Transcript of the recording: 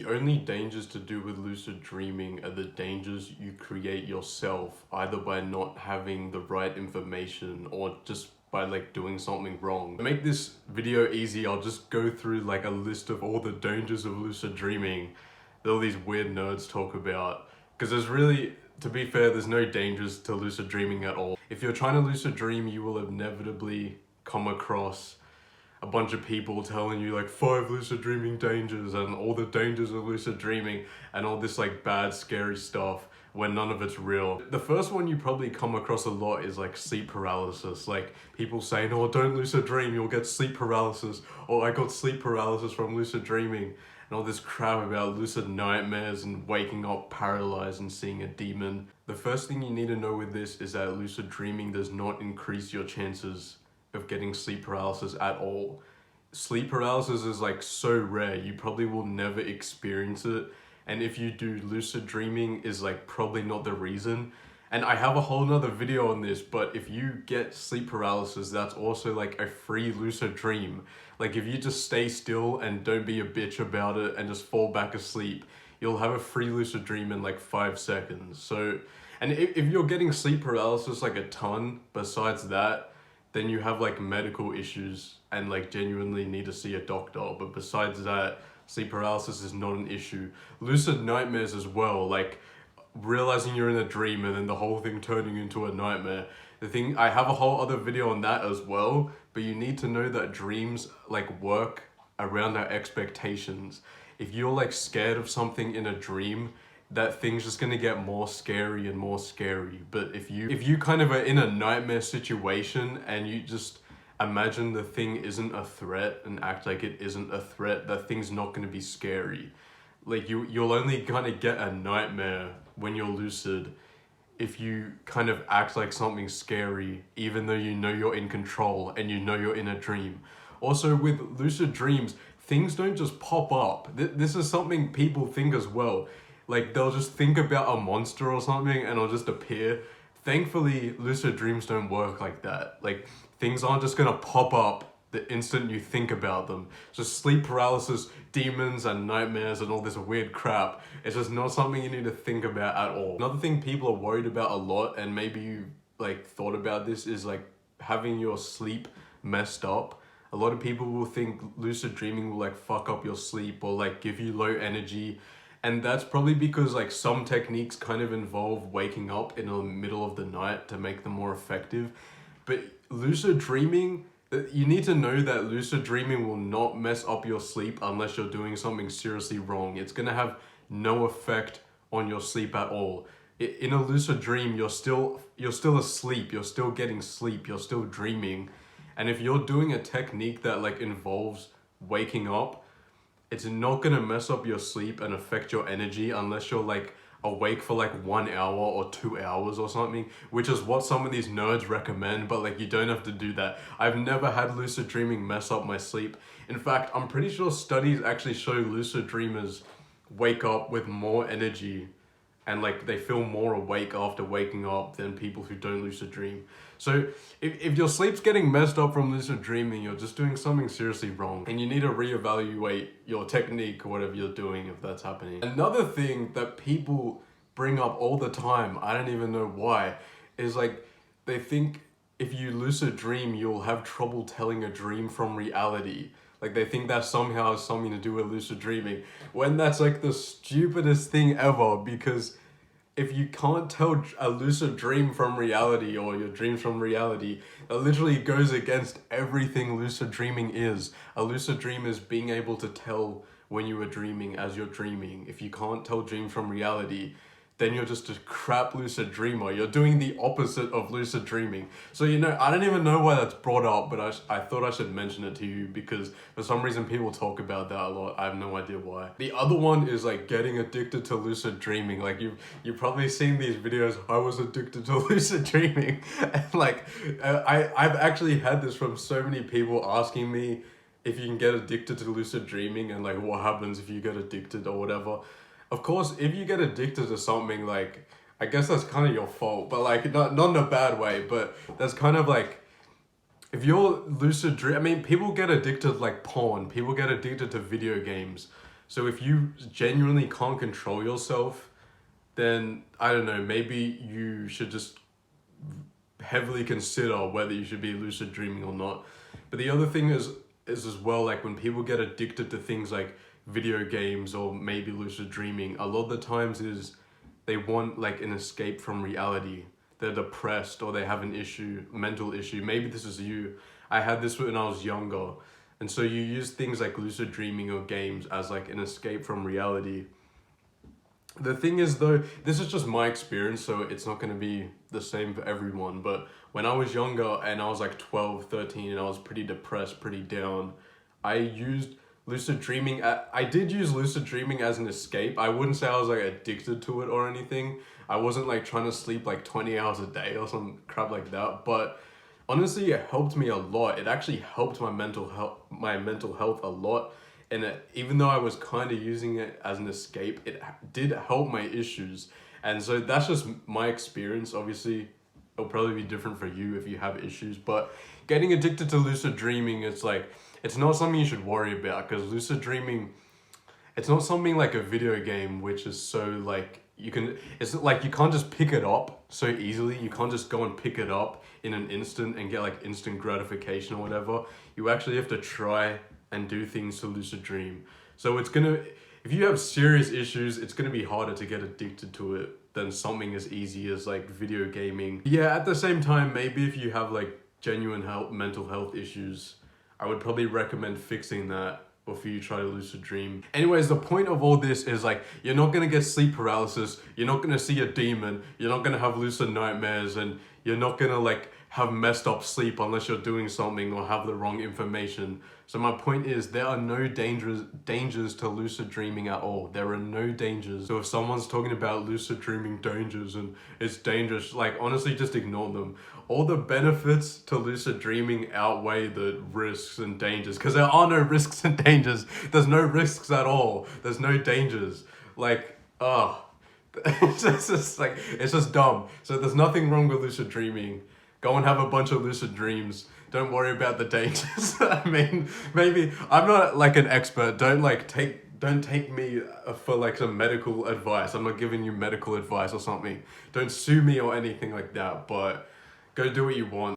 The only dangers to do with lucid dreaming are the dangers you create yourself, either by not having the right information or just by like doing something wrong. To make this video easy, I'll just go through like a list of all the dangers of lucid dreaming that all these weird nerds talk about. Because there's really, to be fair, there's no dangers to lucid dreaming at all. If you're trying to lucid dream, you will inevitably come across a bunch of people telling you like 5 lucid dreaming dangers and all the dangers of lucid dreaming and all this like bad scary stuff when none of it's real. The first one you probably come across a lot is like sleep paralysis. Like people saying, oh, don't lucid dream, you'll get sleep paralysis, or I got sleep paralysis from lucid dreaming, and all this crap about lucid nightmares and waking up paralyzed and seeing a demon. The first thing you need to know with this is that lucid dreaming does not increase your chances of getting sleep paralysis at all. Sleep paralysis is like so rare, you probably will never experience it, and if you do, lucid dreaming is like probably not the reason. And I have a whole nother video on this, but if you get sleep paralysis, that's also like a free lucid dream. Like if you just stay still and don't be a bitch about it and just fall back asleep, you'll have a free lucid dream in like 5 seconds. So, and if you're getting sleep paralysis like a ton besides that, then you have like medical issues and like genuinely need to see a doctor. But besides that, sleep paralysis is not an issue. Lucid nightmares as well, like realizing you're in a dream and then the whole thing turning into a nightmare. I have a whole other video on that as well, but you need to know that dreams like work around our expectations. If you're like scared of something in a dream, that thing's just gonna get more scary and more scary. But if you kind of are in a nightmare situation and you just imagine the thing isn't a threat and act like it isn't a threat, that thing's not gonna be scary. Like you'll only kind of get a nightmare when you're lucid if you kind of act like something's scary, even though you know you're in control and you know you're in a dream. Also with lucid dreams, things don't just pop up. This is something people think as well. Like they'll just think about a monster or something and it'll just appear. Thankfully, lucid dreams don't work like that. Like things aren't just gonna pop up the instant you think about them. Just sleep paralysis, demons and nightmares and all this weird crap. It's just not something you need to think about at all. Another thing people are worried about a lot, and maybe you like thought about this, is like having your sleep messed up. A lot of people will think lucid dreaming will like fuck up your sleep or like give you low energy. And that's probably because like some techniques kind of involve waking up in the middle of the night to make them more effective. But lucid dreaming, you need to know that lucid dreaming will not mess up your sleep unless you're doing something seriously wrong. It's gonna have no effect on your sleep at all. In a lucid dream, you're still asleep, you're still getting sleep, you're still dreaming. And if you're doing a technique that like involves waking up, it's not gonna mess up your sleep and affect your energy unless you're like awake for like 1 hour or 2 hours or something, which is what some of these nerds recommend, but like you don't have to do that. I've never had lucid dreaming mess up my sleep. In fact, I'm pretty sure studies actually show lucid dreamers wake up with more energy and like they feel more awake after waking up than people who don't lucid dream. So if your sleep's getting messed up from lucid dreaming, you're just doing something seriously wrong and you need to reevaluate your technique or whatever you're doing if that's happening. Another thing that people bring up all the time, I don't even know why, is like they think if you lucid dream, you'll have trouble telling a dream from reality. Like they think that somehow has something to do with lucid dreaming, when that's like the stupidest thing ever, because if you can't tell a lucid dream from reality or your dreams from reality, it literally goes against everything lucid dreaming is. A lucid dream is being able to tell when you are dreaming as you're dreaming. If you can't tell dreams from reality, then you're just a crap lucid dreamer. You're doing the opposite of lucid dreaming. So, you know, I don't even know why that's brought up, but I thought I should mention it to you because for some reason people talk about that a lot. I have no idea why. The other one is like getting addicted to lucid dreaming. Like you've probably seen these videos, I was addicted to lucid dreaming. And like, I've actually had this from so many people asking me if you can get addicted to lucid dreaming and like what happens if you get addicted or whatever. Of course, if you get addicted to something, like, I guess that's kind of your fault, but like, not in a bad way, but that's kind of like, if you're lucid dream, I mean, people get addicted to like porn, people get addicted to video games. So if you genuinely can't control yourself, then I don't know, maybe you should just heavily consider whether you should be lucid dreaming or not. But the other thing is as well, like when people get addicted to things like video games or maybe lucid dreaming, a lot of the times is they want like an escape from reality. They're depressed or they have an issue, mental issue. Maybe this is you. I had this when I was younger. And so you use things like lucid dreaming or games as like an escape from reality. The thing is though, this is just my experience, so it's not going to be the same for everyone, but when I was younger and I was like 12, 13 and I was pretty depressed, pretty down, I used lucid dreaming. I did use lucid dreaming as an escape. I wouldn't say I was like addicted to it or anything. I wasn't like trying to sleep like 20 hours a day or some crap like that, but honestly it helped me a lot. It actually helped my mental health a lot. And even though I was kind of using it as an escape, it did help my issues. And so that's just my experience. Obviously, it'll probably be different for you if you have issues. But getting addicted to lucid dreaming, it's like, it's not something you should worry about, because lucid dreaming, it's not something like a video game, which is so like, it's like you can't just pick it up so easily. You can't just go and pick it up in an instant and get like instant gratification or whatever. You actually have to try and do things to lucid dream. So it's gonna, if you have serious issues, it's gonna be harder to get addicted to it than something as easy as like video gaming. Yeah, at the same time, maybe if you have like genuine mental health issues, I would probably recommend fixing that before you try to lucid dream. Anyways, the point of all this is like, you're not gonna get sleep paralysis, you're not gonna see a demon, you're not gonna have lucid nightmares, and you're not gonna like have messed up sleep unless you're doing something or have the wrong information. So my point is, there are no dangers to lucid dreaming at all. There are no dangers. So if someone's talking about lucid dreaming dangers and it's dangerous, like honestly, just ignore them. All the benefits to lucid dreaming outweigh the risks and dangers, because there are no risks and dangers. There's no risks at all. There's no dangers. Like, it's just dumb. So there's nothing wrong with lucid dreaming. Go and have a bunch of lucid dreams. Don't worry about the dangers. I mean, maybe I'm not like an expert. Don't take me for like some medical advice. I'm not giving you medical advice or something. Don't sue me or anything like that, but go do what you want.